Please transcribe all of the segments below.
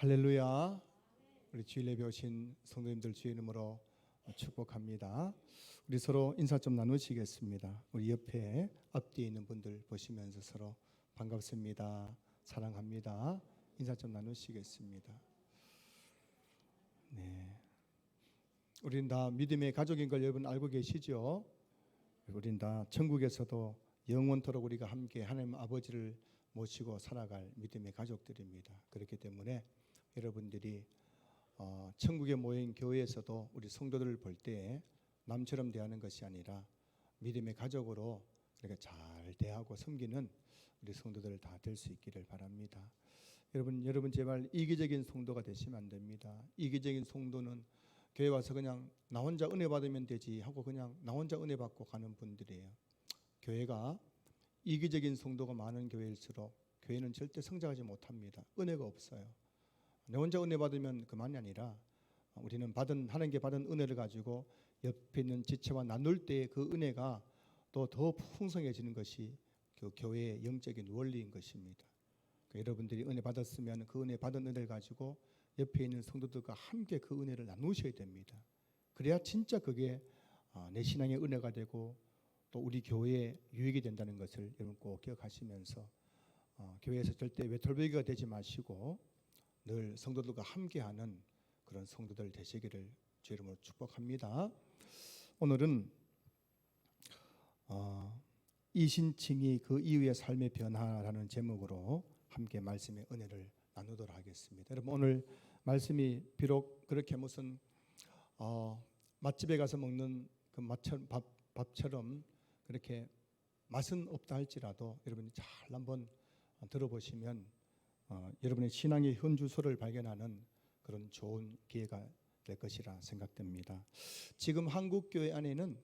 할렐루야. 우리 주일 예배 오신 성도님들 주의 이름으로 축복합니다. 우리 서로 인사 좀 나누시겠습니다. 우리 옆에 앞뒤에 있는 분들 보시면서 서로 반갑습니다, 사랑합니다 인사 좀 나누시겠습니다. 네, 우린 다 믿음의 가족인 걸 여러분 알고 계시죠? 우린 다 천국에서도 영원토록 우리가 함께 하나님 아버지를 모시고 살아갈 믿음의 가족들입니다. 그렇기 때문에 여러분들이 천국에 모인 교회에서도 우리 성도들을 볼 때 남처럼 대하는 것이 아니라 믿음의 가족으로 이렇게 잘 대하고 섬기는 우리 성도들 다 될 수 있기를 바랍니다. 여러분 제발 이기적인 성도가 되시면 안 됩니다. 이기적인 성도는 교회 와서 그냥 나 혼자 은혜 받으면 되지 하고 그냥 나 혼자 은혜 받고 가는 분들이에요. 교회가 이기적인 성도가 많은 교회일수록 교회는 절대 성장하지 못합니다. 은혜가 없어요. 내 혼자 은혜 받으면 그만이 아니라 우리는 하나님께 받은 은혜를 가지고 옆에 있는 지체와 나눌 때 그 은혜가 또 더 풍성해지는 것이 그 교회의 영적인 원리인 것입니다. 여러분들이 은혜 받았으면 그 은혜 받은 은혜를 가지고 옆에 있는 성도들과 함께 그 은혜를 나누셔야 됩니다. 그래야 진짜 그게 내 신앙의 은혜가 되고 또 우리 교회에 유익이 된다는 것을 여러분 꼭 기억하시면서 교회에서 절대 외톨배기가 되지 마시고 늘 성도들과 함께하는 그런 성도들 되시기를 주의 이름으로 축복합니다. 오늘은 이신칭이 그 이후의 삶의 변화라는 제목으로 함께 말씀의 은혜를 나누도록 하겠습니다. 여러분 오늘 말씀이 비록 그렇게 무슨 맛집에 가서 먹는 그 밥처럼 그렇게 맛은 없다 할지라도 여러분이 잘 한번 들어보시면 여러분의 신앙의 현주소를 발견하는 그런 좋은 기회가 될 것이라 생각됩니다. 지금 한국교회 안에는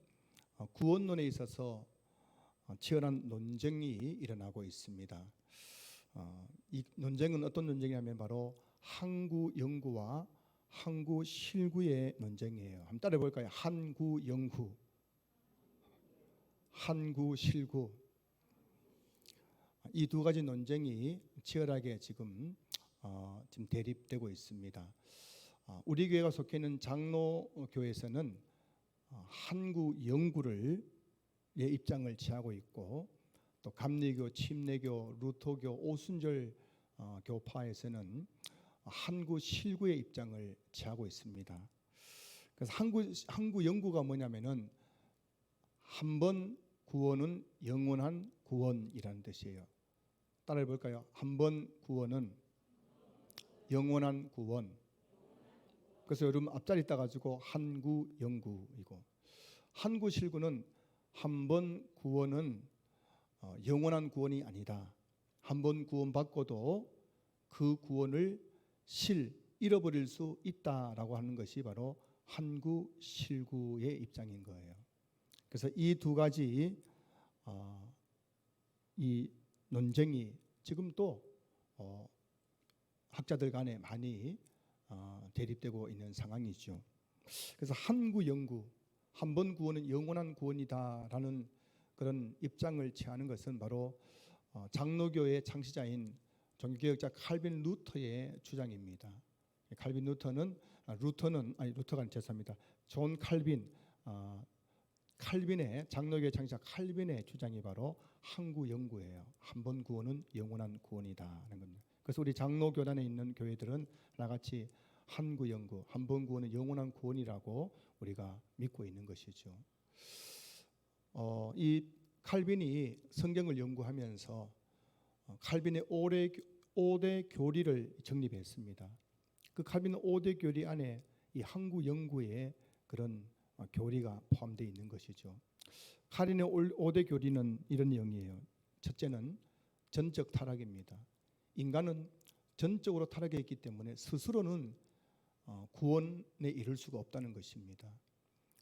구원론에 있어서 치열한 논쟁이 일어나고 있습니다. 이 논쟁은 어떤 논쟁이냐면 바로 한구영구와 한구실구의 논쟁이에요. 한번 따라해 볼까요? 한구영구, 한구실구. 이 두 가지 논쟁이 치열하게 지금 대립되고 있습니다. 우리 교회가 속해 있는 장로교회에서는 한구영구의 입장을 취하고 있고 또 감리교, 침례교, 루터교, 오순절 교파에서는 한구실구의 입장을 취하고 있습니다. 그래서 한구영구가 뭐냐면은 한 번 구원은 영원한 구원이라는 뜻이에요. 따라해 볼까요? 한 번 구원은 영원한 구원. 그래서 여러분 앞자리 따가지고 한구영구이고, 한구실구는 한 번 구원은 영원한 구원이 아니다. 한 번 구원받고도 그 구원을 잃어버릴 수 있다라고 하는 것이 바로 한구실구의 입장인 거예요. 그래서 이 두 가지 이 논쟁이 지금 또 학자들 간에 많이 대립되고 있는 상황이죠. 그래서 한구영구, 한 번 구원은 영원한 구원이다라는 그런 입장을 취하는 것은 바로 장로교의 창시자인 종교개혁자 칼빈 루터의 주장입니다. 존 칼빈의 장로교의 창시자 칼빈의 주장이 바로 한구영구예요. 한 번 구원은 영원한 구원이다는 겁니다. 그래서 우리 장로교단에 있는 교회들은 하나같이 한구영구, 한 번 구원은 영원한 구원이라고 우리가 믿고 있는 것이죠. 이 칼빈이 성경을 연구하면서 칼빈의 5대 교리를 정립했습니다. 그 칼빈의 5대 교리 안에 이 한구영구의 그런 교리가 포함되어 있는 것이죠. 칼빈의 5대 교리는 이런 내용이에요. 첫째는 전적 타락입니다. 인간은 전적으로 타락해 있기 때문에 스스로는 구원에 이를 수가 없다는 것입니다.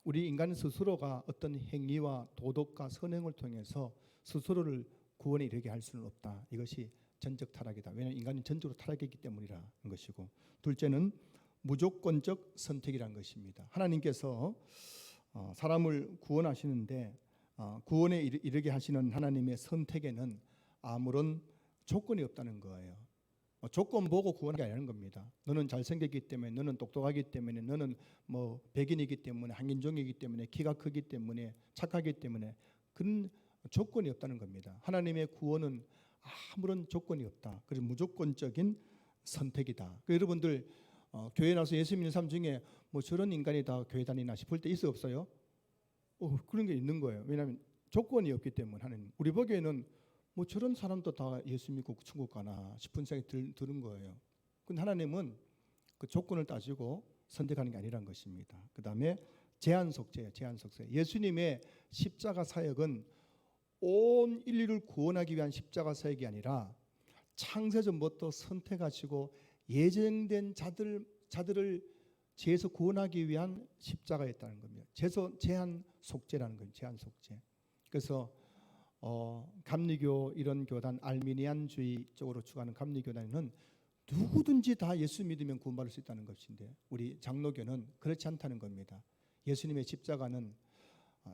우리 인간 스스로가 어떤 행위와 도덕과 선행을 통해서 스스로를 구원에 이르게 할 수는 없다. 이것이 전적 타락이다. 왜냐하면 인간은 전적으로 타락했기 때문이라는 것이고, 둘째는 무조건적 선택이라는 것입니다. 하나님께서 사람을 구원하시는데 구원에 이르게 하시는 하나님의 선택에는 아무런 조건이 없다는 거예요. 조건 보고 구원하는 게 아니라는 겁니다. 너는 잘생겼기 때문에, 너는 똑똑하기 때문에, 너는 뭐 백인이기 때문에, 한인종이기 때문에, 키가 크기 때문에, 착하기 때문에 그런 조건이 없다는 겁니다. 하나님의 구원은 아무런 조건이 없다. 그래서 무조건적인 선택이다. 여러분들 교회 나서 예수 믿는 사람 중에 뭐 저런 인간이 다 교회 다니나 싶을 때 있어 없어요? 그런 게 있는 거예요. 왜냐하면 조건이 없기 때문에. 하나님, 우리 보기에는 뭐 저런 사람도 다 예수 믿고 천국 가나 싶은 생각이 드는 거예요. 근데 하나님은 그 조건을 따지고 선택하는 게 아니란 것입니다. 그 다음에 제한 속죄. 예수님의 십자가 사역은 온 인류를 구원하기 위한 십자가 사역이 아니라 창세전부터 선택하시고 예정된 자들을 죄에서 구원하기 위한 십자가였다는 겁니다. 제한 속죄라는 거예요. 제한 속죄. 그래서 감리교 이런 교단, 알미니안주의 쪽으로 추구하는 감리교단은 누구든지 다 예수 믿으면 구원받을 수 있다는 것인데, 우리 장로교는 그렇지 않다는 겁니다. 예수님의 십자가는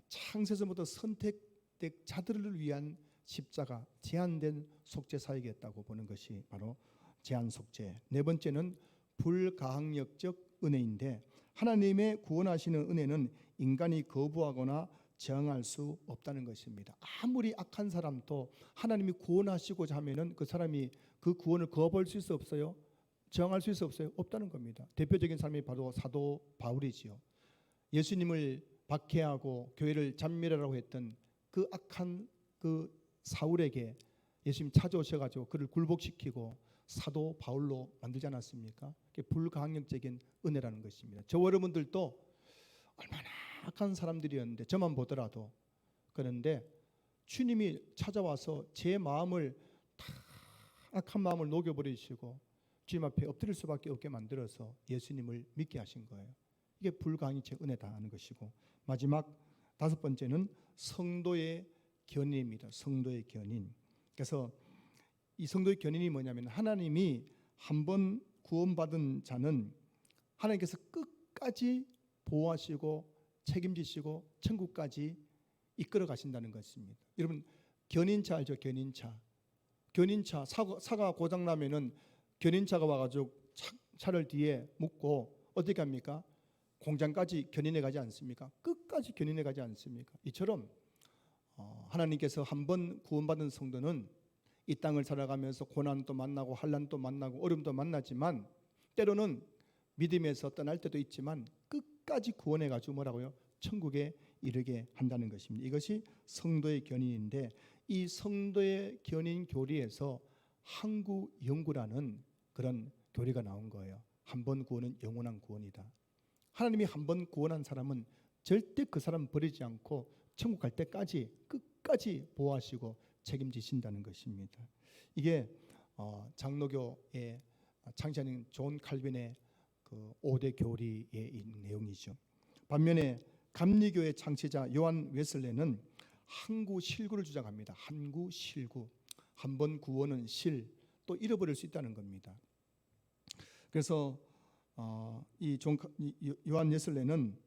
창세전부터 선택된 자들을 위한 십자가, 제한된 속죄 사역이었다고 보는 것이 바로 제한 속죄. 네 번째는 불가항력적 은혜인데, 하나님의 구원하시는 은혜는 인간이 거부하거나 저항할 수 없다는 것입니다. 아무리 악한 사람도 하나님이 구원하시고자 하면은 그 사람이 그 구원을 거부할 수 있어 없어요? 저항할 수 있어 없어요? 없다는 겁니다. 대표적인 사람이 바로 사도 바울이지요. 예수님을 박해하고 교회를 잔멸하라고 했던 그 악한 그 사울에게 예수님 찾아오셔가지고 그를 굴복시키고 사도 바울로 만들지 않았습니까? 그게 불가항력적인 은혜라는 것입니다. 저와 여러분들도 얼마나 악한 사람들이었는데, 저만 보더라도 그런데 주님이 찾아와서 제 마음을 다 악한 마음을 녹여버리시고 주님 앞에 엎드릴 수밖에 없게 만들어서 예수님을 믿게 하신 거예요. 이게 불가항력적 은혜다 하는 것이고, 마지막 다섯 번째는 성도의 견인입니다. 성도의 견인. 그래서 이 성도의 견인이 뭐냐면, 하나님이 한번 구원받은 자는 하나님께서 끝까지 보호하시고 책임지시고 천국까지 이끌어 가신다는 것입니다. 여러분, 견인차 알죠? 견인차 사가 고장 나면은 견인차가 와가지고 차를 뒤에 묻고 어떻게 합니까? 공장까지 견인해 가지 않습니까? 끝까지 견인해 가지 않습니까? 이처럼 하나님께서 한번 구원받은 성도는 이 땅을 살아가면서 고난도 만나고 환난도 만나고 어려움도 만나지만, 때로는 믿음에서 떠날 때도 있지만 끝까지 구원해 가지고 뭐라고요? 천국에 이르게 한다는 것입니다. 이것이 성도의 견인인데, 이 성도의 견인 교리에서 항구영구라는 그런 교리가 나온 거예요. 한 번 구원은 영원한 구원이다. 하나님이 한 번 구원한 사람은 절대 그 사람 버리지 않고 천국 갈 때까지 끝까지 보호하시고 책임지신다는 것입니다. 이게 장로교의 창시자인 존 칼빈의 그 5대 교리의 내용이죠. 반면에 감리교의 창시자 요한 웨슬레는 항구실구를 주장합니다. 항구실구. 한 번 구원은 또 잃어버릴 수 있다는 겁니다. 그래서 요한 웨슬레는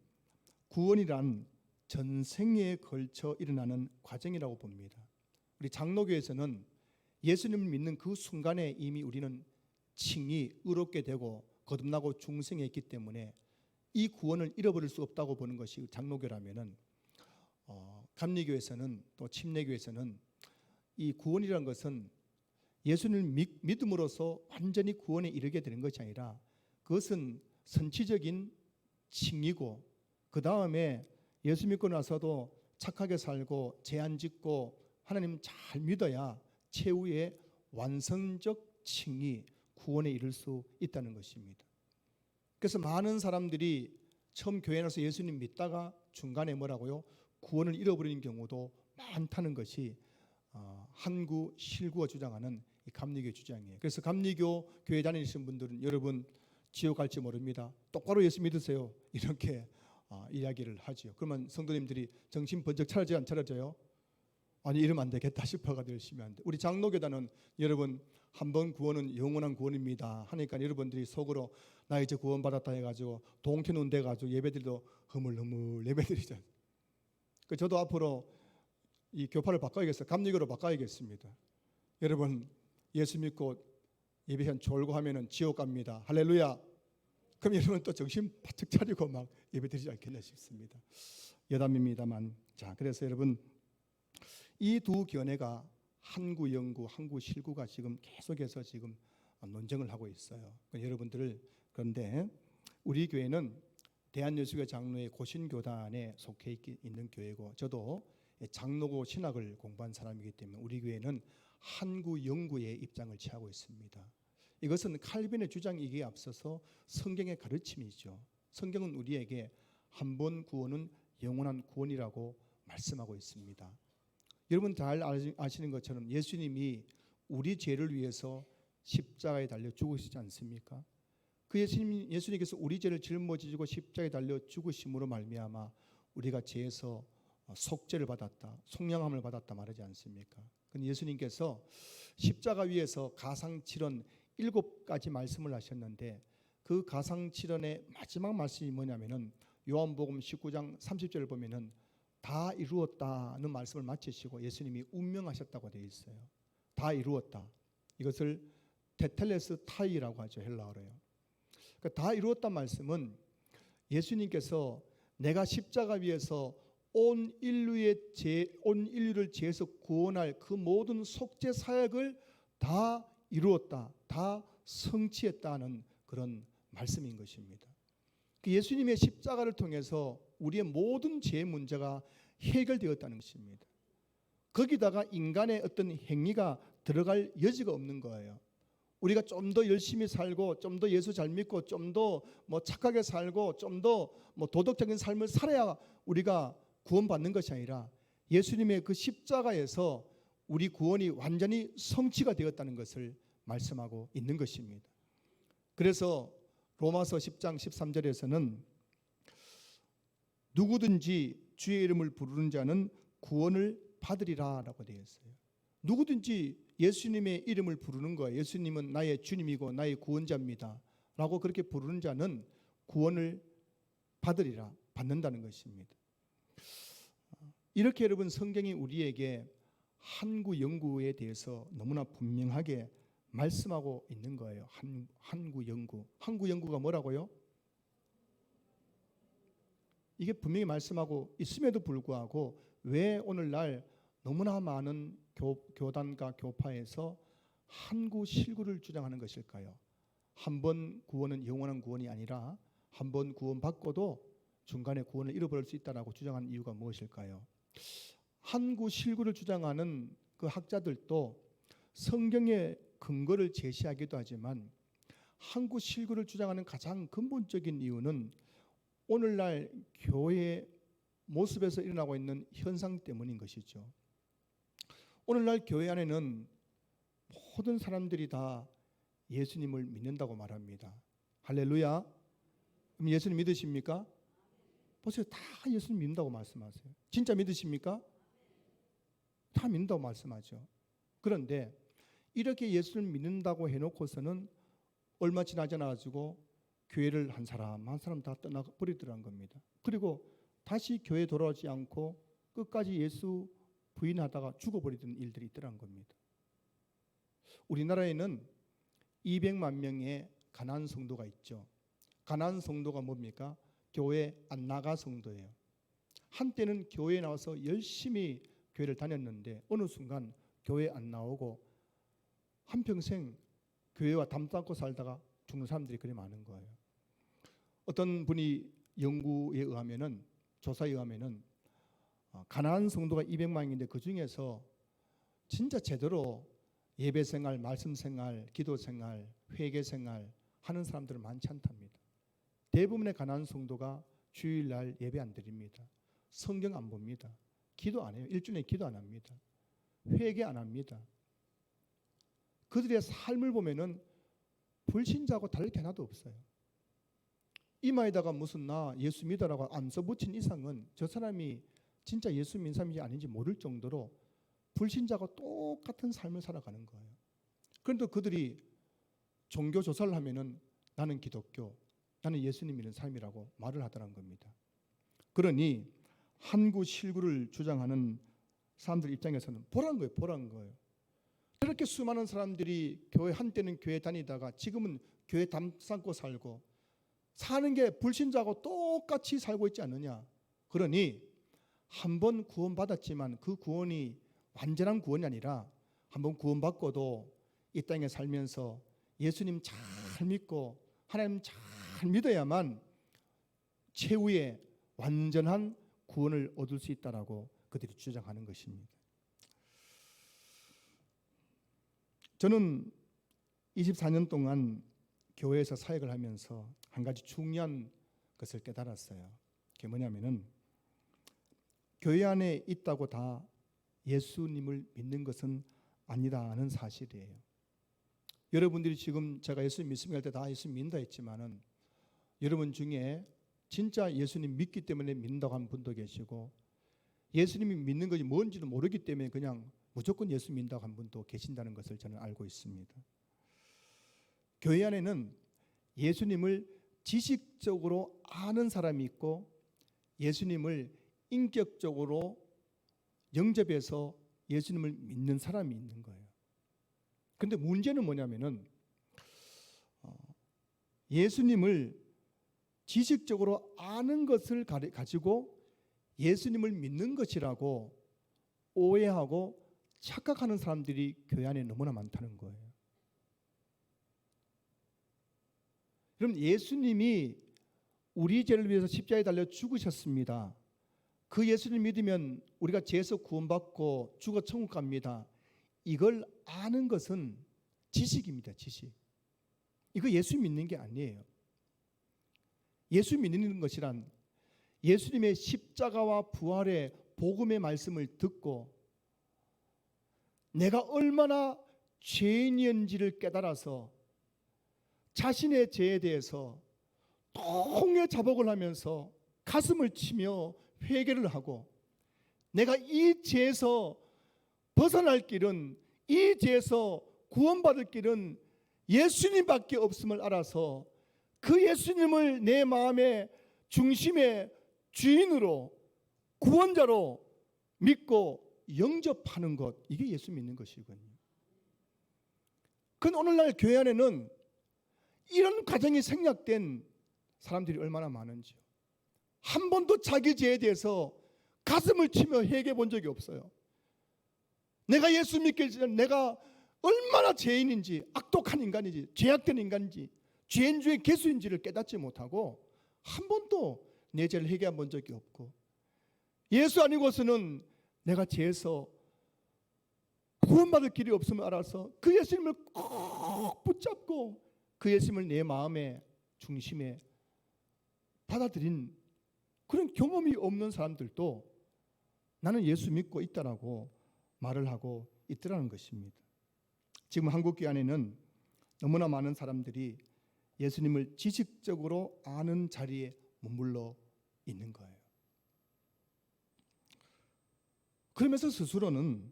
구원이란 전생에 걸쳐 일어나는 과정이라고 봅니다. 우리 장로교에서는 예수님을 믿는 그 순간에 이미 우리는 칭이 의롭게 되고 거듭나고 중생했기 때문에 이 구원을 잃어버릴 수 없다고 보는 것이 장로교라면은, 감리교에서는 또 침례교에서는 이 구원이라는 것은 예수님을 믿음으로써 완전히 구원에 이르게 되는 것이 아니라, 그것은 선치적인 칭이고, 그 다음에 예수 믿고 나서도 착하게 살고 제한 짓고 하나님 잘 믿어야 최후의 완성적 칭이 구원에 이를 수 있다는 것입니다. 그래서 많은 사람들이 처음 교회 나서 예수님 믿다가 중간에 뭐라고요? 구원을 잃어버리는 경우도 많다는 것이 항구실구가 주장하는 이 감리교의 주장이에요. 그래서 감리교 교회 다니시는 분들은 여러분 지옥 갈지 모릅니다. 똑바로 예수 믿으세요. 이렇게 이야기를 하지요. 그러면 성도님들이 정신 번쩍 차려져요, 안 차려져요? 아니, 이러면 안 되겠다 싶어가 열심히 하는데, 우리 장로교단은 여러분 한 번 구원은 영원한 구원입니다 하니까 여러분들이 속으로 나 이제 구원받았다 해가지고 동태눈 돼가지고 예배드리도 흐물흐물 예배드리잖아요. 저도 앞으로 이 교파를 바꿔야겠어요. 감리교로 바꿔야겠습니다. 여러분 예수 믿고 예배 시간 졸고 하면은 지옥 갑니다. 할렐루야. 그럼 여러분 또 정신 바짝 차리고 막 예배 드리지 않겠나 싶습니다. 여담입니다만. 자, 그래서 여러분 이 두 견해가 한구 영구, 한구 실구가 지금 계속해서 지금 논쟁을 하고 있어요. 여러분들을 그런데 우리 교회는 대한예수교 장로의 고신교단에 속해 있는 교회고 저도 장로고 신학을 공부한 사람이기 때문에 우리 교회는 한구 영구의 입장을 취하고 있습니다. 이것은 칼빈의 주장이기에 앞서서 성경의 가르침이죠. 성경은 우리에게 한 번 구원은 영원한 구원이라고 말씀하고 있습니다. 여러분 잘 아시는 것처럼 예수님이 우리 죄를 위해서 십자가에 달려 죽으시지 않습니까? 그 예수님께서 우리 죄를 짊어지시고 십자가에 달려 죽으심으로 말미암아 우리가 죄에서 속죄를 받았다, 속량함을 받았다 말하지 않습니까? 근데 예수님께서 십자가 위에서 가상칠언 7가지 말씀을 하셨는데 그 가상칠언의 마지막 말씀이 뭐냐면은 요한복음 19장 30절을 보면은 다 이루었다는 말씀을 마치시고 예수님이 운명하셨다고 되어 있어요. 다 이루었다. 이것을 테텔레스 타이라고 하죠. 헬라어로요. 그러니까 다 이루었다 말씀은 예수님께서 내가 십자가 위에서 온 인류를 죄에서 구원할 그 모든 속죄 사역을 다 이루었다, 다 성취했다는 그런 말씀인 것입니다. 예수님의 십자가를 통해서 우리의 모든 죄 문제가 해결되었다는 것입니다. 거기다가 인간의 어떤 행위가 들어갈 여지가 없는 거예요. 우리가 좀 더 열심히 살고 좀 더 예수 잘 믿고 좀 더 착하게 살고 좀 더 도덕적인 삶을 살아야 우리가 구원받는 것이 아니라 예수님의 그 십자가에서 우리 구원이 완전히 성취가 되었다는 것을 말씀하고 있는 것입니다. 그래서 로마서 10장 13절에서는 누구든지 주의 이름을 부르는 자는 구원을 받으리라 라고 되어 있어요. 누구든지 예수님의 이름을 부르는 거예요. 예수님은 나의 주님이고 나의 구원자입니다 라고 그렇게 부르는 자는 구원을 받으리라, 받는다는 것입니다. 이렇게 여러분 성경이 우리에게 한구 영구에 대해서 너무나 분명하게 말씀하고 있는 거예요. 한구 영구. 한구 영구가 뭐라고요? 이게 분명히 말씀하고 있음에도 불구하고 왜 오늘날 너무나 많은 교단과 교파에서 한구 실구를 주장하는 것일까요? 한 번 구원은 영원한 구원이 아니라 한 번 구원받고도 중간에 구원을 잃어버릴 수 있다라고 주장하는 이유가 무엇일까요? 한구 실구를 주장하는 그 학자들도 성경의 근거를 제시하기도 하지만 한구 실구를 주장하는 가장 근본적인 이유는 오늘날 교회의 모습에서 일어나고 있는 현상 때문인 것이죠. 오늘날 교회 안에는 모든 사람들이 다 예수님을 믿는다고 말합니다. 할렐루야. 그럼 예수님 믿으십니까? 보세요. 다 예수님 믿는다고 말씀하세요. 진짜 믿으십니까? 다 믿는다고 말씀하죠. 그런데 이렇게 예수를 믿는다고 해놓고서는 얼마 지나지 않아가지고 교회를 한 사람 한 사람 다 떠나버리더라는 겁니다. 그리고 다시 교회에 돌아오지 않고 끝까지 예수 부인하다가 죽어버리던 일들이 있더라는 겁니다. 우리나라에는 200만 명의 가나안 성도가 있죠. 가나안 성도가 뭡니까? 교회 안 나가 성도예요. 한때는 교회에 나와서 열심히 교회를 다녔는데 어느 순간 교회 안 나오고 한평생 교회와 담담고 살다가 죽는 사람들이 그리 많은 거예요. 어떤 분이 연구에 의하면은 조사에 의하면은 가나안 성도가 200만인데 그 중에서 진짜 제대로 예배 생활, 말씀 생활, 기도 생활, 회개 생활 하는 사람들은 많지 않답니다. 대부분의 가나안 성도가 주일날 예배 안 드립니다. 성경 안 봅니다. 기도 안 해요. 일주일에 기도 안 합니다. 회개 안 합니다. 그들의 삶을 보면은 불신자하고 다를 게 하나도 없어요. 이마에다가 무슨 나 예수 믿어라고 안 써붙인 이상은 저 사람이 진짜 예수 믿는 사람인지 아닌지 모를 정도로 불신자가 똑같은 삶을 살아가는 거예요. 그런데 그들이 종교 조사를 하면은 나는 기독교, 나는 예수님 믿는 삶이라고 말을 하더란 겁니다. 그러니 한구 실구를 주장하는 사람들 입장에서는 보란 거예요. 그렇게 수많은 사람들이 교회 한때는 교회 다니다가 지금은 교회 담삼고 살고 사는 게 불신자하고 똑같이 살고 있지 않느냐. 그러니 한 번 구원받았지만 그 구원이 완전한 구원이 아니라 한 번 구원받고도 이 땅에 살면서 예수님 잘 믿고 하나님 잘 믿어야만 최후의 완전한 구원을 얻을 수 있다라고 그들이 주장하는 것입니다. 저는 24년 동안 교회에서 사역을 하면서 한 가지 중요한 것을 깨달았어요. 그게 뭐냐면은 교회 안에 있다고 다 예수님을 믿는 것은 아니다는 사실이에요. 여러분들이 지금 제가 예수 믿습니다 할 때 다 예수 믿는다 했지만은 여러분 중에 진짜 예수님 믿기 때문에 믿는다고 하는 분도 계시고 예수님이 믿는 것이 뭔지도 모르기 때문에 그냥 무조건 예수 믿는다고 하는 분도 계신다는 것을 저는 알고 있습니다. 교회 안에는 예수님을 지식적으로 아는 사람이 있고 예수님을 인격적으로 영접해서 예수님을 믿는 사람이 있는 거예요. 그런데 문제는 뭐냐면은 예수님을 지식적으로 아는 것을 가지고 예수님을 믿는 것이라고 오해하고 착각하는 사람들이 교회 안에 너무나 많다는 거예요. 그럼 예수님이 우리 죄를 위해서 십자가에 달려 죽으셨습니다. 그 예수를 믿으면 우리가 죄에서 구원받고 죽어 천국 갑니다. 이걸 아는 것은 지식입니다. 지식. 이거 예수 믿는 게 아니에요. 예수 믿는 것이란 예수님의 십자가와 부활의 복음의 말씀을 듣고 내가 얼마나 죄인이었는지를 깨달아서 자신의 죄에 대해서 통해 자복을 하면서 가슴을 치며 회개를 하고 내가 이 죄에서 벗어날 길은 이 죄에서 구원받을 길은 예수님밖에 없음을 알아서 그 예수님을 내 마음의 중심의 주인으로 구원자로 믿고 영접하는 것, 이게 예수 믿는 것이거든요. 그런데 오늘날 교회 안에는 이런 과정이 생략된 사람들이 얼마나 많은지요. 한 번도 자기 죄에 대해서 가슴을 치며 회개해 본 적이 없어요. 내가 예수 믿기 전에 내가 얼마나 죄인인지, 악독한 인간인지, 죄악된 인간인지, 죄인 중에 개수인지를 깨닫지 못하고 한 번도 내 죄를 회개해 본 적이 없고 예수 아니고서는 내가 죄에서 구원받을 길이 없음을 알아서 그 예수님을 꼭 붙잡고 그 예수님을 내 마음의 중심에 받아들인 그런 경험이 없는 사람들도 나는 예수 믿고 있다라고 말을 하고 있더라는 것입니다. 지금 한국교회 안에는 너무나 많은 사람들이 예수님을 지식적으로 아는 자리에 머물러 있는 거예요. 그러면서 스스로는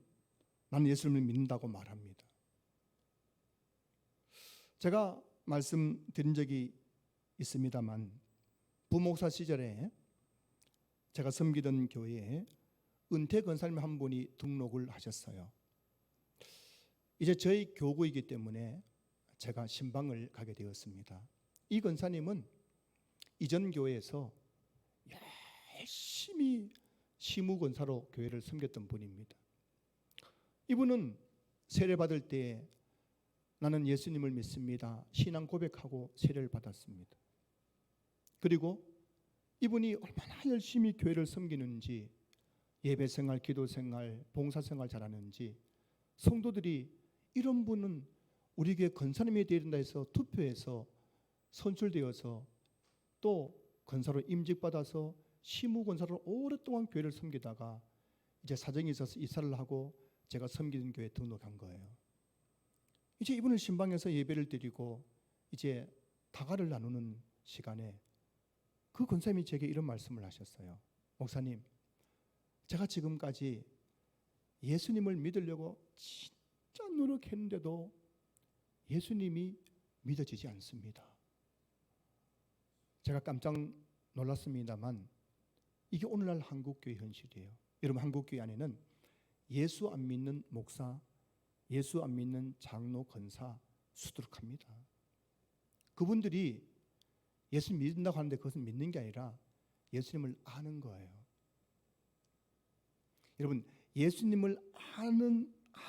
나는 예수님을 믿는다고 말합니다. 제가 말씀드린 적이 있습니다만 부목사 시절에 제가 섬기던 교회에 은퇴 권사님 한 분이 등록을 하셨어요. 이제 저희 교구이기 때문에 제가 신방을 가게 되었습니다. 이 권사님은 이전 교회에서 열심히 시무권사로 교회를 섬겼던 분입니다. 이분은 세례 받을 때 나는 예수님을 믿습니다. 신앙 고백하고 세례를 받았습니다. 그리고 이분이 얼마나 열심히 교회를 섬기는지 예배생활, 기도생활, 봉사생활 잘하는지 성도들이 이런 분은 우리 교회 권사님이 되어야 된다 해서 투표해서 선출되어서 또 권사로 임직받아서 시무권사로 오랫동안 교회를 섬기다가 이제 사정이 있어서 이사를 하고 제가 섬기는 교회에 등록한 거예요. 이제 이분을 신방에서 예배를 드리고 이제 다가를 나누는 시간에 그 권사님이 제게 이런 말씀을 하셨어요. 목사님, 제가 지금까지 예수님을 믿으려고 진짜 노력했는데도 예수님이 믿어지지 않습니다. 제가 깜짝 놀랐습니다만 이게 오늘날 한국교회 현실이에요. 여러분, 한국교회 안에는 예수 안 믿는 목사 예수 안 믿는 장로, 권사 수두룩합니다. 그분들이 예수 믿는다고 하는데 그것은 믿는 게 아니라 예수님을 아는 거예요. 여러분, 예수님을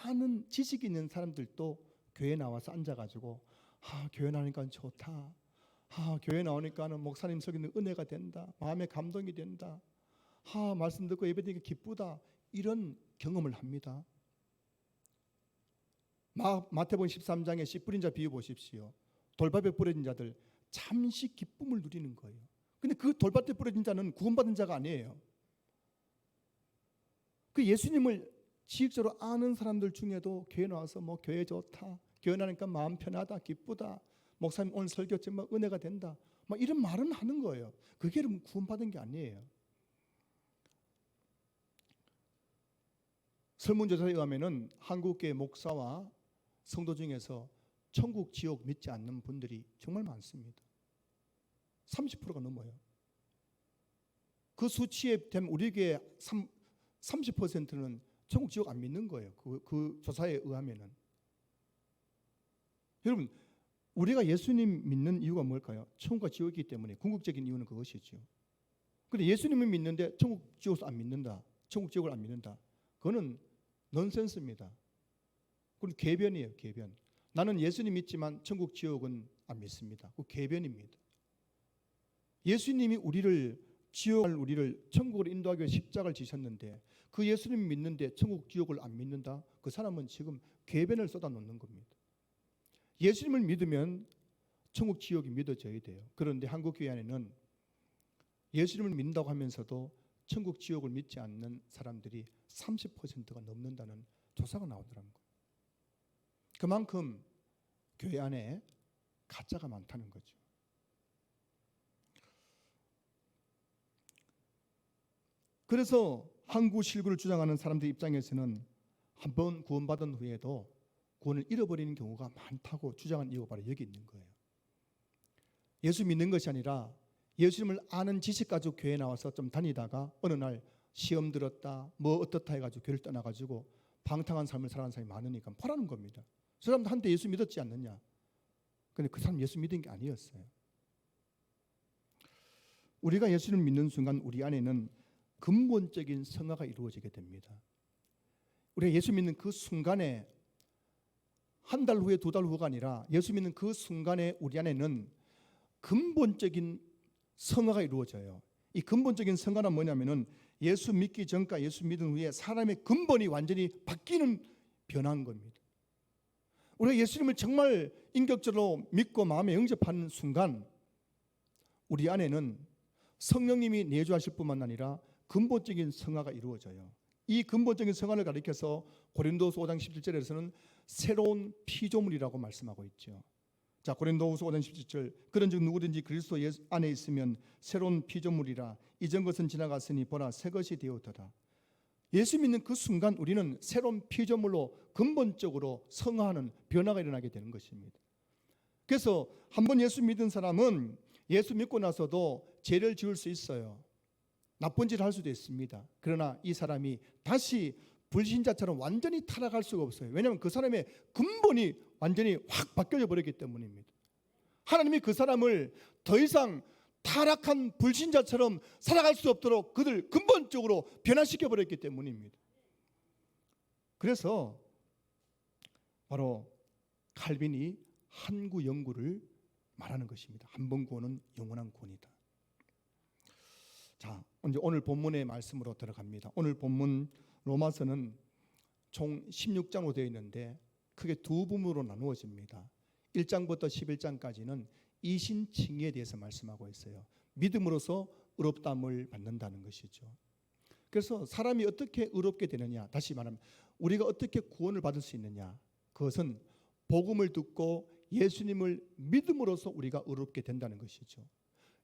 아는 지식이 있는 사람들도 교회 나와서 앉아가지고 교회 나오니까 좋다, 교회 나오니까는 목사님 속에는 은혜가 된다, 마음에 감동이 된다, 말씀 듣고 예배드리니까 기쁘다, 이런 경험을 합니다. 마태복음 13장의 씨 뿌린 자 비유 보십시오. 돌밭에 뿌려진 자들 잠시 기쁨을 누리는 거예요. 근데 그 돌밭에 뿌려진 자는 구원받은 자가 아니에요. 그 예수님을 지식적으로 아는 사람들 중에도 교회 나와서 뭐 교회 좋다, 교회 나니까 마음 편하다, 기쁘다, 목사님 오늘 설교 정말 은혜가 된다, 막 이런 말은 하는 거예요. 그게 여러분 구원받은 게 아니에요. 설문조사에 의하면은 한국교회 목사와 성도 중에서 천국 지옥 믿지 않는 분들이 정말 많습니다. 30%가 넘어요. 그 수치에 되면 우리 교회 30%는 천국 지옥 안 믿는 거예요. 그 조사에 의하면은. 여러분, 우리가 예수님 믿는 이유가 뭘까요? 천국과 지옥이기 때문에. 궁극적인 이유는 그것이죠. 그런데 예수님을 믿는데 천국 지옥을 안 믿는다, 천국 지옥을 안 믿는다, 그거는 넌센스입니다. 그건 궤변이에요. 궤변. 나는 예수님 믿지만 천국 지옥은 안 믿습니다. 그 궤변입니다. 예수님이 우리를 천국으로 인도하기 위해 십자가를 지셨는데 그 예수님 믿는데 천국 지옥을 안 믿는다? 그 사람은 지금 궤변을 쏟아놓는 겁니다. 예수님을 믿으면 천국 지옥이 믿어져야 돼요. 그런데 한국 교회 안에는 예수님을 믿는다고 하면서도 천국 지옥을 믿지 않는 사람들이 30%가 넘는다는 조사가 나오더라는 거예요. 그만큼 교회 안에 가짜가 많다는 거죠. 그래서 항구실구를 주장하는 사람들 입장에서는 한번 구원받은 후에도 구원을 잃어버리는 경우가 많다고 주장한 이유가 바로 여기 있는 거예요. 예수 믿는 것이 아니라 예수님을 아는 지식 가지고 교회에 나와서 좀 다니다가 어느 날 시험 들었다, 뭐 어떻다 해가지고 교회를 떠나가지고 방탕한 삶을 살아가는 사람이 많으니까 뭐라는 겁니다. 저 사람도 한때 예수 믿었지 않느냐. 그런데 그 사람 예수 믿은 게 아니었어요. 우리가 예수를 믿는 순간 우리 안에는 근본적인 성화가 이루어지게 됩니다. 우리가 예수 믿는 그 순간에 한 달 후에 두 달 후가 아니라 예수 믿는 그 순간에 우리 안에는 근본적인 성화가 이루어져요. 이 근본적인 성화는 뭐냐면은 예수 믿기 전과 예수 믿은 후에 사람의 근본이 완전히 바뀌는 변화인 겁니다. 우리가 예수님을 정말 인격적으로 믿고 마음에 영접하는 순간 우리 안에는 성령님이 내주하실 뿐만 아니라 근본적인 성화가 이루어져요. 이 근본적인 성화를 가리켜서 고린도후서 5장 17절에서는 새로운 피조물이라고 말씀하고 있죠. 자, 고린도후서 5장 17절, 그런즉 누구든지 그리스도 안에 있으면 새로운 피조물이라, 이전 것은 지나갔으니 보라 새 것이 되었도다. 예수 믿는 그 순간 우리는 새로운 피조물로 근본적으로 성화하는 변화가 일어나게 되는 것입니다. 그래서 한번 예수 믿은 사람은 예수 믿고 나서도 죄를 지을 수 있어요. 나쁜 짓을 할 수도 있습니다. 그러나 이 사람이 다시 불신자처럼 완전히 타락할 수가 없어요. 왜냐하면 그 사람의 근본이 완전히 확 바뀌어 버렸기 때문입니다. 하나님이 그 사람을 더 이상 타락한 불신자처럼 살아갈 수 없도록 그들 근본적으로 변화시켜 버렸기 때문입니다. 그래서 바로 칼빈이 한구 영구를 말하는 것입니다. 한 번 구원은 영원한 구원이다. 자, 이제 오늘 본문의 말씀으로 들어갑니다. 오늘 본문 로마서는 총 16장으로 되어 있는데 크게 두 부분으로 나누어집니다. 1장부터 11장까지는 이신칭의에 대해서 말씀하고 있어요. 믿음으로써 의롭다함을 받는다는 것이죠. 그래서 사람이 어떻게 의롭게 되느냐, 다시 말하면 우리가 어떻게 구원을 받을 수 있느냐, 그것은 복음을 듣고 예수님을 믿음으로써 우리가 의롭게 된다는 것이죠.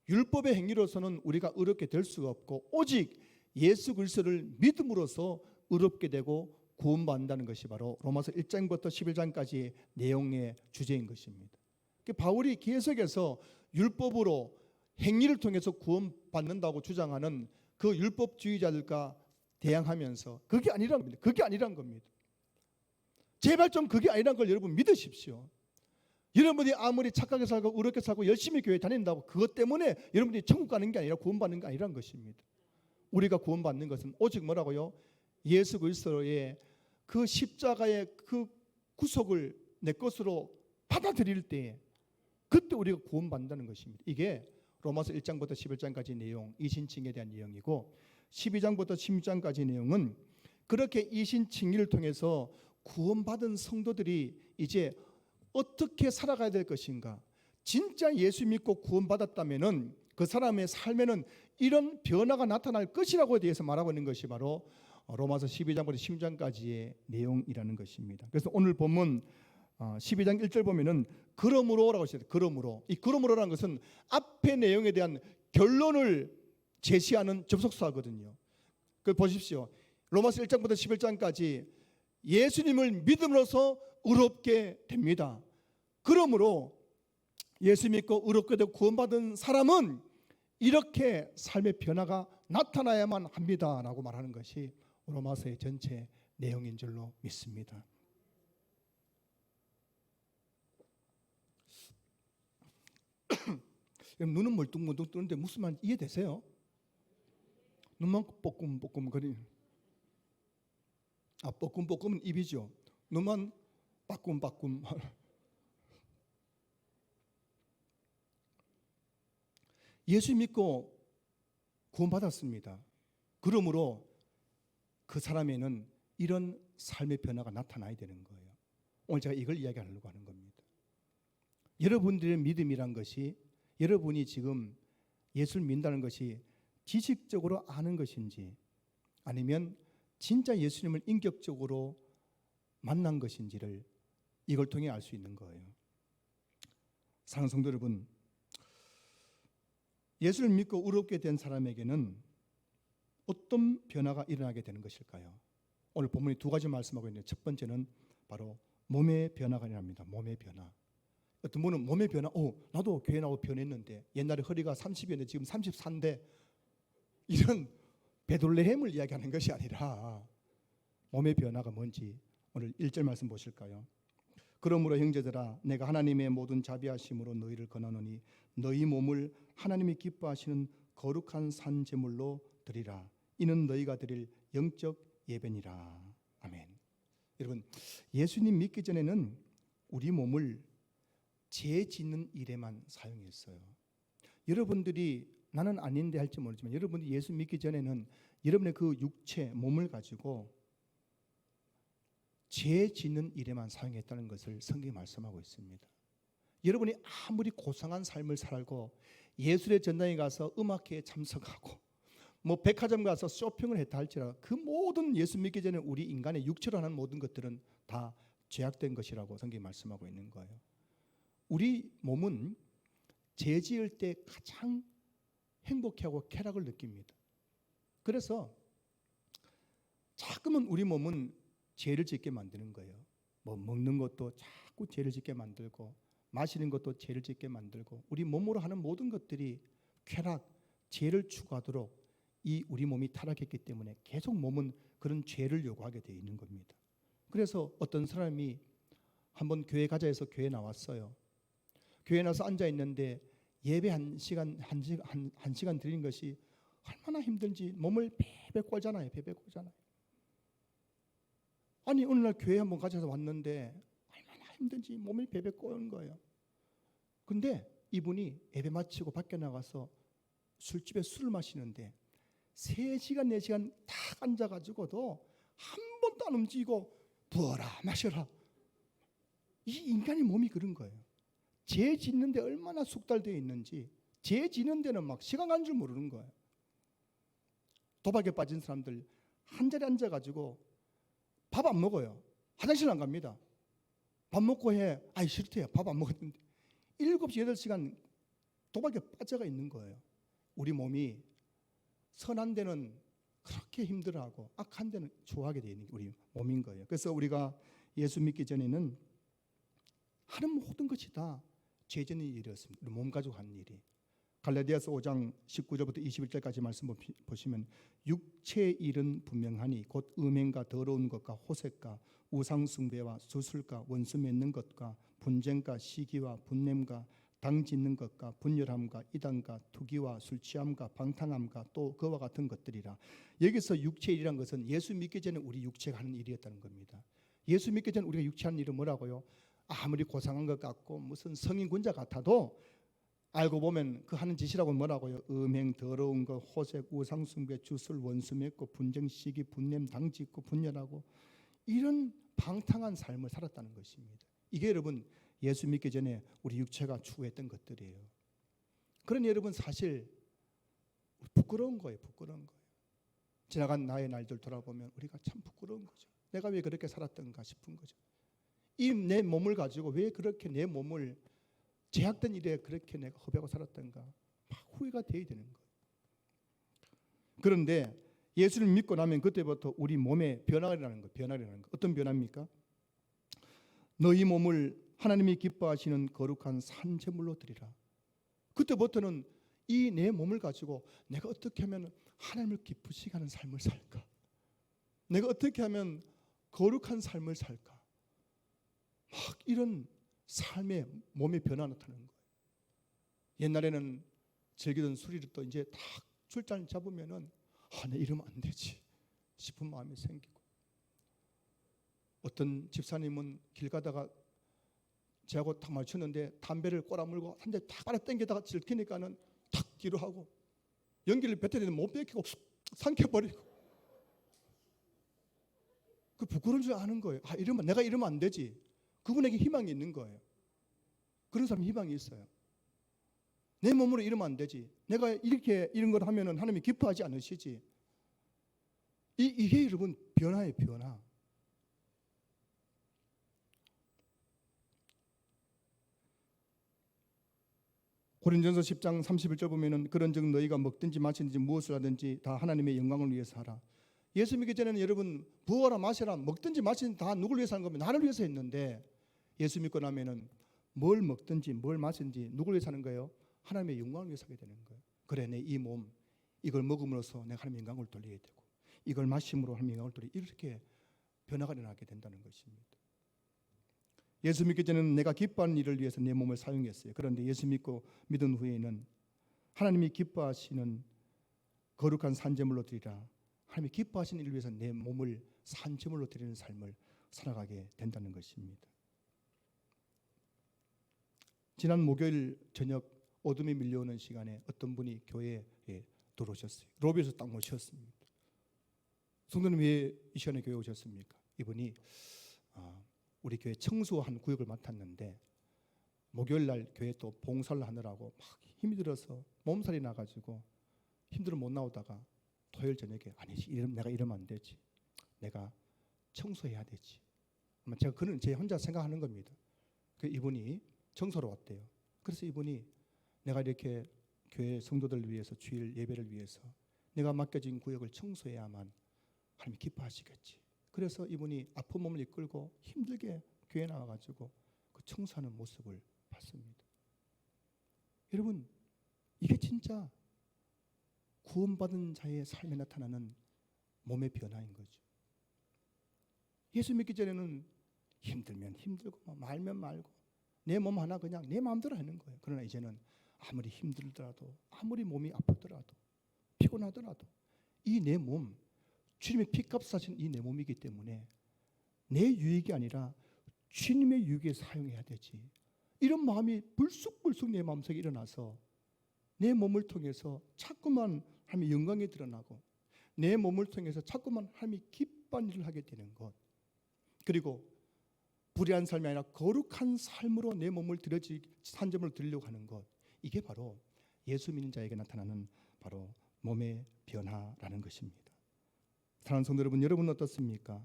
율법의 행위로서는 우리가 의롭게 될 수가 없고 오직 예수 그리스도를 믿음으로써 의롭게 되고 구원받는다는 것이 바로 로마서 1장부터 11장까지의 내용의 주제인 것입니다. 바울이 계속해서 율법으로 행위를 통해서 구원받는다고 주장하는 그 율법주의자들과 대항하면서 그게 아니란 겁니다. 제발 좀 그게 아니라는 걸 여러분 믿으십시오. 여러분이 아무리 착하게 살고 의롭게 살고 열심히 교회 다닌다고 그것 때문에 여러분이 천국 가는 게 아니라 구원받는 게 아니라는 것입니다. 우리가 구원받는 것은 오직 뭐라고요? 예수 그리스도의 그 십자가의 그 구속을 내 것으로 받아들일 때에 그때 우리가 구원받는다는 것입니다. 이게 로마서 1장부터 11장까지 내용, 이신칭에 대한 내용이고 12장부터 16장까지 내용은 그렇게 이신칭의를 통해서 구원받은 성도들이 이제 어떻게 살아가야 될 것인가, 진짜 예수 믿고 구원받았다면은 그 사람의 삶에는 이런 변화가 나타날 것이라고에 대해서 말하고 있는 것이 바로 로마서 12장부터 16장까지의 내용이라는 것입니다. 그래서 오늘 본문 12장 1절 보면은 그러므로라고 했어요. 그러므로. 이 그러므로라는 것은 앞의 내용에 대한 결론을 제시하는 접속사거든요. 그 보십시오. 로마서 1장부터 11장까지 예수님을 믿음으로써 의롭게 됩니다. 그러므로 예수 믿고 의롭게 되고 구원받은 사람은 이렇게 삶의 변화가 나타나야만 합니다라고 말하는 것이 로마서의 전체 내용인 줄로 믿습니다. 눈은 멀뚱멀뚱 뜨는데 무슨 말인지 이해되세요? 눈만 뽀끔뽀끔 거리는. 뽀끔뽀끔은 입이죠. 눈만 빠꿈빠꿈. 예수 믿고 구원받았습니다. 그러므로 그 사람에는 이런 삶의 변화가 나타나야 되는 거예요. 오늘 제가 이걸 이야기하려고 하는 겁니다. 여러분들의 믿음이란 것이 여러분이 지금 예수를 믿는다는 것이 지식적으로 아는 것인지 아니면 진짜 예수님을 인격적으로 만난 것인지를 이걸 통해 알 수 있는 거예요. 사랑하는 성도 여러분, 예수를 믿고 의롭게 된 사람에게는 어떤 변화가 일어나게 되는 것일까요? 오늘 본문이 두 가지 말씀하고 있는데 첫 번째는 바로 몸의 변화가 일어납니다. 몸의 변화. 어떤 분은 몸의 변화, 나도 교회 나오고 변했는데 옛날에 허리가 30이었는데 지금 34인데 이런 베들레헴을 이야기하는 것이 아니라 몸의 변화가 뭔지 오늘 1절 말씀 보실까요? 그러므로 형제들아 내가 하나님의 모든 자비하심으로 너희를 권하노니 너희 몸을 하나님이 기뻐하시는 거룩한 산 제물로 드리라. 이는 너희가 드릴 영적 예배니라. 아멘. 여러분, 예수님 믿기 전에는 우리 몸을 죄 짓는 일에만 사용했어요. 여러분들이 나는 아닌데 할지 모르지만 여러분이 예수 믿기 전에는 여러분의 그 육체, 몸을 가지고 죄 짓는 일에만 사용했다는 것을 성경이 말씀하고 있습니다. 여러분이 아무리 고상한 삶을 살고 예술의 전당에 가서 음악회에 참석하고 백화점 가서 쇼핑을 했다 할지라도 그 모든 예수 믿기 전에 우리 인간의 육체로 하는 모든 것들은 다 죄악된 것이라고 성경이 말씀하고 있는 거예요. 우리 몸은 죄 지을 때 가장 행복해하고 쾌락을 느낍니다. 그래서 자꾸만 우리 몸은 죄를 짓게 만드는 거예요. 먹는 것도 자꾸 죄를 짓게 만들고 마시는 것도 죄를 짓게 만들고 우리 몸으로 하는 모든 것들이 쾌락, 죄를 추구하도록 이 우리 몸이 타락했기 때문에 계속 몸은 그런 죄를 요구하게 되어 있는 겁니다. 그래서 어떤 사람이 한번 교회 가자 해서 교회 나왔어요. 교회 나서 앉아 있는데 예배 한 시간 드리는 것이 얼마나 힘든지 몸을 베베 꼴잖아요. 아니 어느 날 교회 한번 가져서 왔는데 얼마나 힘든지 몸을 베베 꼬는 거예요. 근데 이분이 예배 마치고 밖에 나가서 술집에 술을 마시는데 3시간 4시간 딱 앉아가지고도 한 번도 안 움직이고 부어라 마셔라. 이 인간의 몸이 그런 거예요. 죄 짓는 데 얼마나 숙달되어 있는지 죄 짓는 데는 막 시간 간 줄 모르는 거예요. 도박에 빠진 사람들 한 자리에 앉아가지고 밥 안 먹어요. 화장실 안 갑니다. 밥 먹고 아이 싫대요. 밥 안 먹었는데 7시 8시간 도박에 빠져가 있는 거예요. 우리 몸이 선한 데는 그렇게 힘들어하고 악한 데는 좋아하게 되어 있는 게 우리 몸인 거예요. 그래서 우리가 예수 믿기 전에는 하는 모든 것이 다 죄 짓는 일이었습니다. 우리 몸 가지고 하는 일이. 갈라디아서 5장 19절부터 21절까지 말씀 보시면 육체의 일은 분명하니 곧 음행과 더러운 것과 호색과 우상숭배와 수술과 원수 맺는 것과 분쟁과 시기와 분냄과 당 짓는 것과 분열함과 이단과 투기와 술취함과 방탕함과 또 그와 같은 것들이라. 여기서 육체 일이란 것은 예수 믿기 전에 우리 육체가 하는 일이었다는 겁니다. 예수 믿기 전에 우리가 육체 하는 일은 뭐라고요? 아무리 고상한 것 같고 무슨 성인군자 같아도 알고 보면 그 하는 짓이라고 뭐라고요? 음행, 더러운 것, 호색, 우상숭배, 주술, 원수 맺고 분쟁, 시기, 분냄, 당 짓고 분열하고 이런 방탕한 삶을 살았다는 것입니다. 이게 여러분 예수 믿기 전에 우리 육체가 추구했던 것들이에요. 그러니 여러분 사실 부끄러운 거예요. 부끄러운 거예요. 지나간 나의 날들 돌아보면 우리가 참 부끄러운 거죠. 내가 왜 그렇게 살았던가 싶은 거죠. 이 내 몸을 가지고 왜 그렇게 내 몸을 제약된 일에 그렇게 내가 허비하고 살았던가 막 후회가 돼야 되는 거예요. 그런데 예수를 믿고 나면 그때부터 우리 몸에 변화가 일어나는 거예요. 변화가 일어나는 거예요. 어떤 변화입니까? 너희 몸을 하나님이 기뻐하시는 거룩한 산제물로 드리라. 그때부터는 이 내 몸을 가지고 내가 어떻게 하면 하나님을 기쁘시게 하는 삶을 살까? 내가 어떻게 하면 거룩한 삶을 살까? 막 이런 삶의 몸의 변화 나타나는 거예요. 옛날에는 즐기던 술이를 또 이제 딱 술잔 잡으면은 내 이러면 안 되지 싶은 마음이 생기고, 어떤 집사님은 길 가다가 저하고 딱 맞췄는데 담배를 꼬라물고 한 대 탁 빨아 당기다가 들키니까는 탁 뒤로 하고 연기를 뱉어야 되는데 못 뱉기고 삼켜버리고, 그 부끄러운 줄 아는 거예요. 이러면 내가 이러면 안 되지. 그분에게 희망이 있는 거예요. 그런 사람이 희망이 있어요. 내 몸으로 이러면 안 되지. 내가 이렇게 이런 걸 하면은 하나님이 기뻐하지 않으시지. 이게 여러분 변화의 변화. 고린전서 10장 31절 보면은 그런즉 너희가 먹든지 마시든지 무엇을 하든지 다 하나님의 영광을 위해서 하라. 예수 믿기 전에는 여러분 부어라 마셔라 먹든지 마시든지 다 누굴 위해서 하는 겁니까? 나를 위해서 했는데 예수 믿고 나면은 뭘 먹든지 뭘 마시든지 누굴 위해서 하는 거예요? 하나님의 영광을 위해서 하게 되는 거예요. 그래, 내 이 몸 이걸 먹음으로써 내가 하나님의 영광을 돌려야 되고, 이걸 마심으로 하나님의 영광을 돌려, 이렇게 변화가 일어나게 된다는 것입니다. 예수 믿기 전에는 내가 기뻐하는 일을 위해서 내 몸을 사용했어요. 그런데 예수 믿고 믿은 후에는 하나님이 기뻐하시는 거룩한 산제물로 드리라. 하나님이 기뻐하시는 일을 위해서 내 몸을 산제물로 드리는 삶을 살아가게 된다는 것입니다. 지난 목요일 저녁 어둠이 밀려오는 시간에 어떤 분이 교회에 들어오셨어요. 로비에서 딱 모셨습니다. 성도님 왜 이 시간에 교회에 오셨습니까? 이분이 우리 교회 청소한 구역을 맡았는데 목요일 날 교회 또 봉사를 하느라고 막 힘이 들어서 몸살이 나가지고 힘들어 못 나오다가 토요일 저녁에 아니지, 내가 이러면 안 되지, 내가 청소해야 되지. 아마 제가 그는 제 혼자 생각하는 겁니다. 그 이분이 청소로 왔대요. 그래서 이분이 내가 이렇게 교회 성도들을 위해서 주일 예배를 위해서 내가 맡겨진 구역을 청소해야만 하나님이 기뻐하시겠지. 그래서 이분이 아픈 몸을 이끌고 힘들게 교회에 나와가지고 그 청소하는 모습을 봤습니다. 여러분, 이게 진짜 구원받은 자의 삶에 나타나는 몸의 변화인 거죠. 예수 믿기 전에는 힘들면 힘들고 말면 말고 내 몸 하나 그냥 내 마음대로 하는 거예요. 그러나 이제는 아무리 힘들더라도 아무리 몸이 아프더라도 피곤하더라도 이 내 몸, 주님의 피값 사신 이 내 몸이기 때문에 내 유익이 아니라 주님의 유익에 사용해야 되지. 이런 마음이 불쑥불쑥 내 마음속에 일어나서 내 몸을 통해서 자꾸만 하나님의 영광이 드러나고 내 몸을 통해서 자꾸만 하나님이 기뻐하는 일을 하게 되는 것, 그리고 불의한 삶이 아니라 거룩한 삶으로 내 몸을 산점을 드리려고 하는 것, 이게 바로 예수 믿는 자에게 나타나는 바로 몸의 변화라는 것입니다. 사랑하는 성도 여러분, 여러분은 어떻습니까?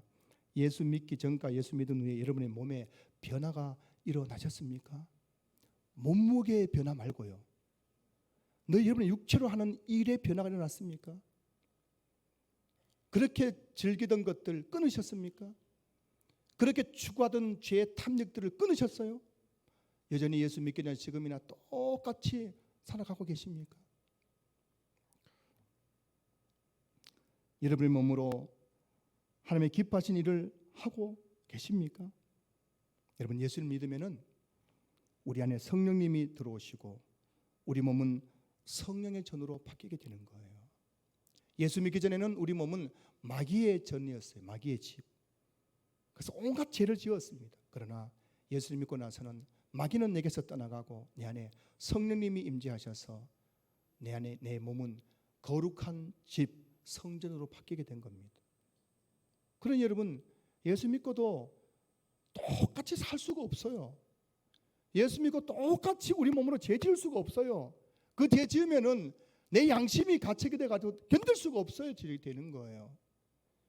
예수 믿기 전과 예수 믿은 후에 여러분의 몸에 변화가 일어나셨습니까? 몸무게의 변화 말고요. 여러분의 육체로 하는 일의 변화가 일어났습니까? 그렇게 즐기던 것들 끊으셨습니까? 그렇게 추구하던 죄의 탐닉들을 끊으셨어요? 여전히 예수 믿기 전 지금이나 똑같이 살아가고 계십니까? 여러분의 몸으로 하나님의 기뻐하신 일을 하고 계십니까? 여러분, 예수를 믿으면은 우리 안에 성령님이 들어오시고 우리 몸은 성령의 전으로 바뀌게 되는 거예요. 예수 믿기 전에는 우리 몸은 마귀의 전이었어요. 마귀의 집. 그래서 온갖 죄를 지었습니다. 그러나 예수를 믿고 나서는 마귀는 내게서 떠나가고 내 안에 성령님이 임재하셔서 내 안에 내 몸은 거룩한 집, 성전으로 바뀌게 된 겁니다. 그러니 여러분, 예수 믿고도 똑같이 살 수가 없어요. 예수 믿고 똑같이 우리 몸으로 죄 지을 수가 없어요. 그 죄 지으면은 내 양심이 갇히게 돼가지고 견딜 수가 없어요. 되는 거예요.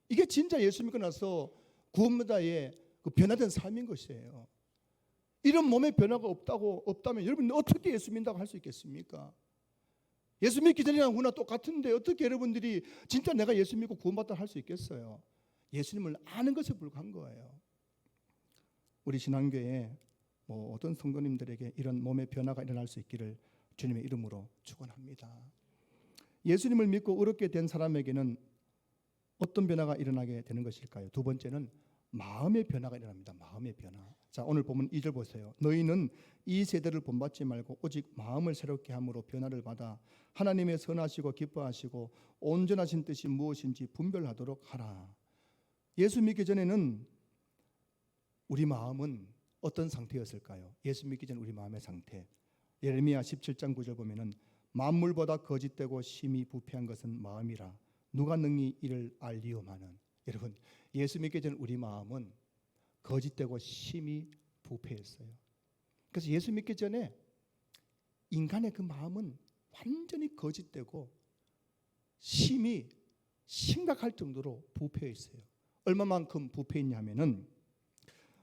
이게 진짜 예수 믿고 나서 구원받아의 그 변화된 삶인 것이에요. 이런 몸에 변화가 없다면 여러분 어떻게 예수 믿는다고 할 수 있겠습니까? 예수 믿기 전이랑 후나 똑같은데 어떻게 여러분들이 진짜 내가 예수 믿고 구원받다 할 수 있겠어요? 예수님을 아는 것에 불과한 거예요. 우리 신앙교회에 어떤 성도님들에게 이런 몸의 변화가 일어날 수 있기를 주님의 이름으로 축원합니다. 예수님을 믿고 의롭게 된 사람에게는 어떤 변화가 일어나게 되는 것일까요? 두 번째는 마음의 변화가 일어납니다. 마음의 변화. 자, 오늘 보면 2절 보세요. 너희는 이 세대를 본받지 말고 오직 마음을 새롭게 함으로 변화를 받아 하나님의 선하시고 기뻐하시고 온전하신 뜻이 무엇인지 분별하도록 하라. 예수 믿기 전에는 우리 마음은 어떤 상태였을까요? 예수 믿기 전 우리 마음의 상태. 예레미야 17장 9절 보면은 만물보다 거짓되고 심히 부패한 것은 마음이라 누가 능히 이를 알리오마는. 여러분, 예수 믿기 전 우리 마음은 거짓되고 심히 부패했어요. 그래서 예수 믿기 전에 인간의 그 마음은 완전히 거짓되고 심히 심각할 정도로 부패했어요. 얼마만큼 부패했냐면은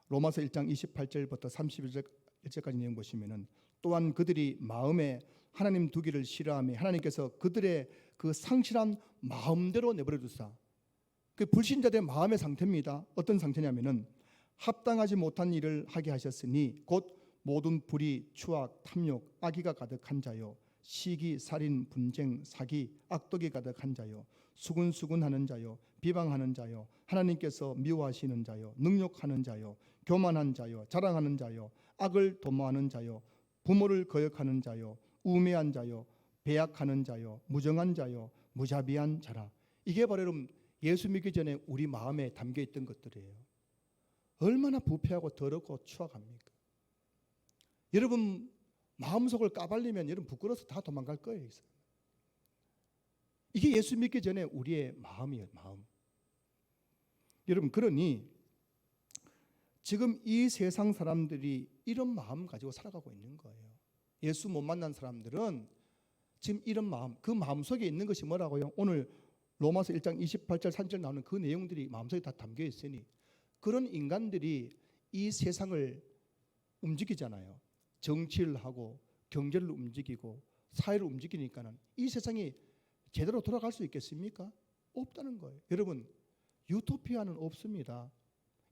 로마서 1장 28절부터 31절까지 내용 보시면은 또한 그들이 마음에 하나님 두기를 싫어하며 하나님께서 그들의 그 상실한 마음대로 내버려 두사. 그 불신자들의 마음의 상태입니다. 어떤 상태냐면은 합당하지 못한 일을 하게 하셨으니 곧 모든 불의, 추악, 탐욕, 악의가 가득한 자요, 시기, 살인, 분쟁, 사기, 악독이 가득한 자요, 수군수군하는 자요, 비방하는 자요, 하나님께서 미워하시는 자요, 능욕하는 자요, 교만한 자요, 자랑하는 자요, 악을 도모하는 자요, 부모를 거역하는 자요, 우매한 자요, 배약하는 자요, 무정한 자요, 무자비한 자라. 이게 바로 여러분 예수 믿기 전에 우리 마음에 담겨 있던 것들이에요. 얼마나 부패하고 더럽고 추악합니까? 여러분 마음속을 까발리면 여러분 부끄러워서 다 도망갈 거예요. 이게 예수 믿기 전에 우리의 마음이에요. 마음. 여러분, 그러니 지금 이 세상 사람들이 이런 마음 가지고 살아가고 있는 거예요. 예수 못 만난 사람들은 지금 이런 마음, 그 마음속에 있는 것이 뭐라고요? 오늘 로마서 1장 28절 3절 나오는 그 내용들이 마음속에 다 담겨 있으니 그런 인간들이 이 세상을 움직이잖아요. 정치를 하고 경제를 움직이고 사회를 움직이니까는 이 세상이 제대로 돌아갈 수 있겠습니까? 없다는 거예요. 여러분, 유토피아는 없습니다.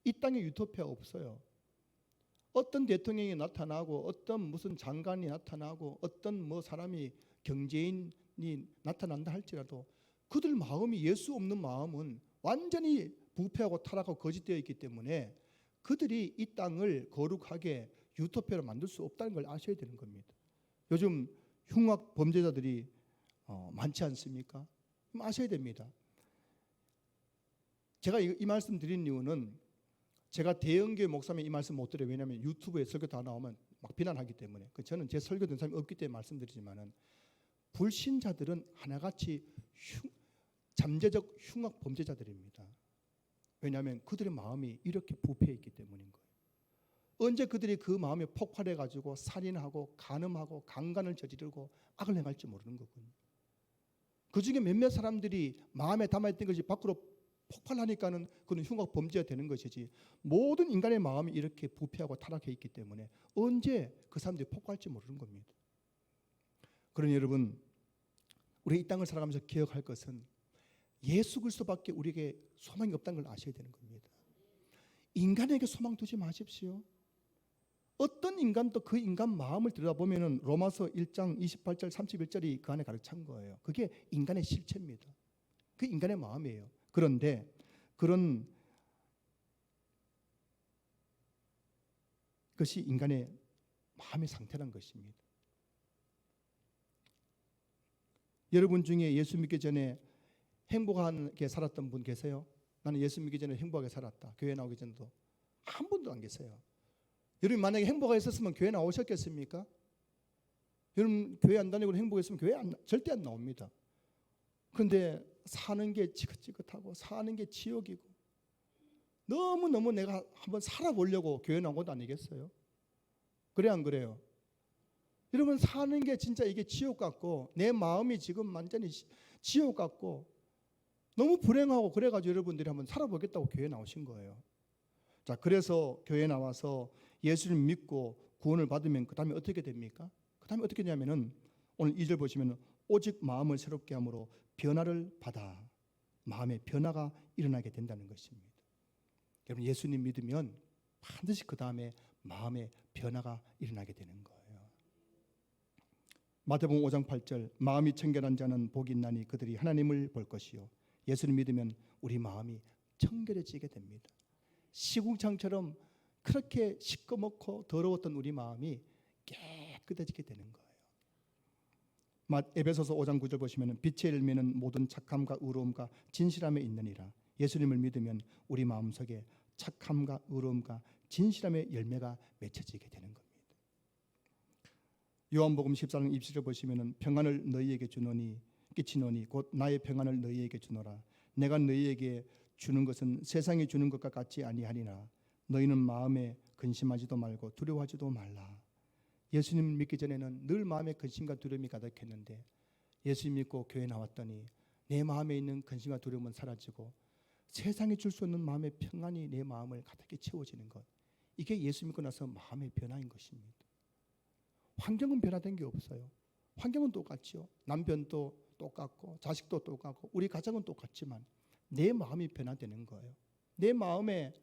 이 땅에 유토피아 없어요. 어떤 대통령이 나타나고 어떤 무슨 장관이 나타나고 어떤 사람이 경제인이 나타난다 할지라도 그들 마음이 예수 없는 마음은 완전히 부패하고 타락하고 거짓되어 있기 때문에 그들이 이 땅을 거룩하게 유토피아로 만들 수 없다는 걸 아셔야 되는 겁니다. 요즘 흉악 범죄자들이 많지 않습니까? 아셔야 됩니다. 제가 이 말씀 드린 이유는 제가 대형교회 목사면 이 말씀 못 드려요. 왜냐하면 유튜브에 설교 다 나오면 막 비난하기 때문에. 저는 제 설교 된 사람이 없기 때문에 말씀드리지만은 불신자들은 하나같이 잠재적 흉악 범죄자들입니다. 왜냐하면 그들의 마음이 이렇게 부패해 있기 때문인 거예요. 언제 그들이 그 마음이 폭발해 가지고 살인하고 간음하고 강간을 저지르고 악을 행할지 모르는 거군요. 그 중에 몇몇 사람들이 마음에 담아있던 것이 밖으로 폭발하니까는 그는 흉악 범죄가 되는 것이지 모든 인간의 마음이 이렇게 부패하고 타락해 있기 때문에 언제 그 사람들이 폭발할지 모르는 겁니다. 그러니 여러분, 우리 이 땅을 살아가면서 기억할 것은 예수 그리스도밖에 우리에게 소망이 없다는 걸 아셔야 되는 겁니다. 인간에게 소망 두지 마십시오. 어떤 인간도 그 인간 마음을 들여다보면 로마서 1장 28절 31절이 그 안에 가득 찬 거예요. 그게 인간의 실체입니다. 그 인간의 마음이에요. 그런데 그런 그것이 인간의 마음의 상태란 것입니다. 여러분 중에 예수 믿기 전에 행복하게 살았던 분 계세요? 나는 예수 믿기 전에 행복하게 살았다. 교회 나오기 전에도 한 분도 안 계세요. 여러분 만약에 행복하게 있었으면 교회 나오셨겠습니까? 여러분 교회 안 다니고 행복했으면 교회 절대 안 나옵니다. 그런데 사는 게 지긋지긋하고 사는 게 지옥이고 너무너무 내가 한번 살아보려고 교회 나온 것도 아니겠어요? 그래 안 그래요? 여러분 사는 게 진짜 이게 지옥 같고 내 마음이 지금 완전히 지옥 같고 너무 불행하고 그래가지고 여러분들이 한번 살아보겠다고 교회 나오신 거예요. 자, 그래서 교회 나와서 예수를 믿고 구원을 받으면 그 다음에 어떻게 됩니까? 그 다음에 어떻게 되냐면은 오늘 2절 보시면 오직 마음을 새롭게 함으로 변화를 받아 마음의 변화가 일어나게 된다는 것입니다. 여러분 예수님 믿으면 반드시 그 다음에 마음의 변화가 일어나게 되는 거예요. 마태복음 5장 8절 마음이 청결한 자는 복이 있나니 그들이 하나님을 볼 것이요. 예수를 믿으면 우리 마음이 청결해지게 됩니다. 시궁창처럼 그렇게 시꺼멓고 더러웠던 우리 마음이 깨끗해지게 되는 거예요. 에베소서 5장 9절 보시면 빛의 열매는 모든 착함과 의로움과 진실함에 있느니라. 예수님을 믿으면 우리 마음속에 착함과 의로움과 진실함의 열매가 맺혀지게 되는 겁니다. 요한복음 14장 20절 보시면 평안을 너희에게 주노니 끼치노니 곧 나의 평안을 너희에게 주노라. 내가 너희에게 주는 것은 세상이 주는 것과 같지 아니하리나 너희는 마음에 근심하지도 말고 두려워하지도 말라. 예수님 믿기 전에는 늘 마음에 근심과 두려움이 가득했는데 예수님 믿고 교회 나왔더니 내 마음에 있는 근심과 두려움은 사라지고 세상이 줄 수 없는 마음의 평안이 내 마음을 가득히 채워지는 것. 이게 예수 믿고 나서 마음의 변화인 것입니다. 환경은 변화된 게 없어요. 환경은 똑같죠. 남편도 똑같고 자식도 똑같고 우리 가정은 똑같지만 내 마음이 변화되는 거예요. 내 마음에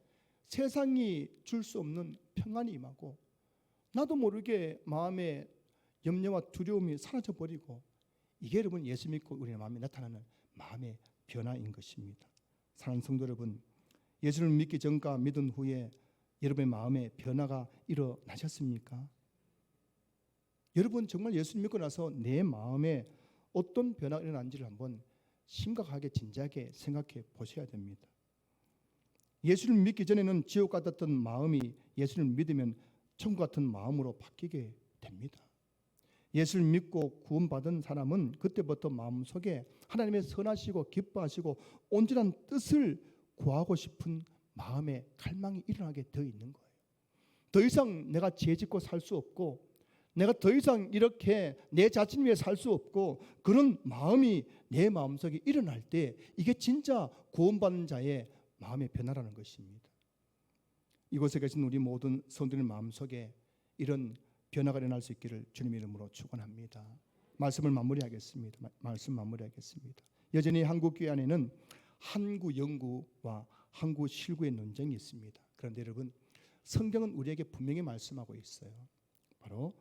세상이 줄 수 없는 평안이 임하고 나도 모르게 마음의 염려와 두려움이 사라져 버리고 이게 여러분 예수 믿고 우리의 마음에 나타나는 마음의 변화인 것입니다. 사랑하는 성도 여러분, 예수를 믿기 전과 믿은 후에 여러분의 마음에 변화가 일어나셨습니까? 여러분 정말 예수 믿고 나서 내 마음에 어떤 변화가 일어난지를 한번 심각하게 진지하게 생각해 보셔야 됩니다. 예수를 믿기 전에는 지옥 같았던 마음이 예수를 믿으면 천국 같은 마음으로 바뀌게 됩니다. 예수를 믿고 구원받은 사람은 그때부터 마음속에 하나님의 선하시고 기뻐하시고 온전한 뜻을 구하고 싶은 마음의 갈망이 일어나게 되어 있는 거예요. 더 이상 내가 죄짓고 살 수 없고 내가 더 이상 이렇게 내 자신 위해 살 수 없고 그런 마음이 내 마음속에 일어날 때 이게 진짜 구원받는 자의 마음의 변화라는 것입니다. 이곳에 계신 우리 모든 성도의 마음속에 이런 변화가 일어날 수 있기를 주님 이름으로 축원합니다. 말씀을 마무리하겠습니다. 말씀 마무리하겠습니다. 여전히 한국 교회 안에는 한구 영구와 한구 실구의 논쟁이 있습니다. 그런데 여러분 성경은 우리에게 분명히 말씀하고 있어요. 바로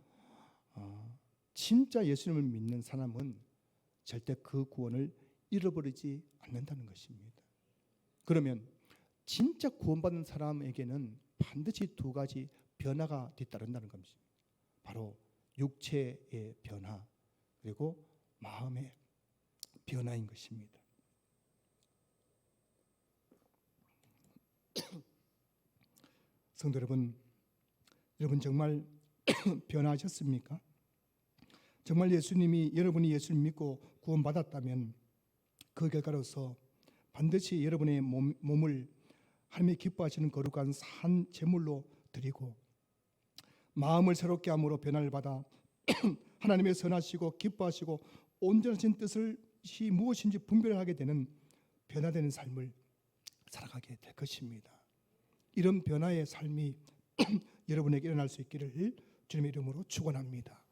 진짜 예수님을 믿는 사람은 절대 그 구원을 잃어버리지 않는다는 것입니다. 그러면 진짜 구원받는 사람에게는 반드시 두 가지 변화가 뒤따른다는 것입니다. 바로 육체의 변화 그리고 마음의 변화인 것입니다. 성도 여러분 정말 변화하셨습니까? 정말 예수님이 여러분이 예수를 믿고 구원받았다면 그 결과로서 반드시 여러분의 몸을 하나님이 기뻐하시는 거룩한 산 제물로 드리고 마음을 새롭게 함으로 변화를 받아 하나님의 선하시고 기뻐하시고 온전하신 뜻을 무엇인지 분별하게 되는 변화되는 삶을 살아가게 될 것입니다. 이런 변화의 삶이 여러분에게 일어날 수 있기를 주님의 이름으로 축원합니다.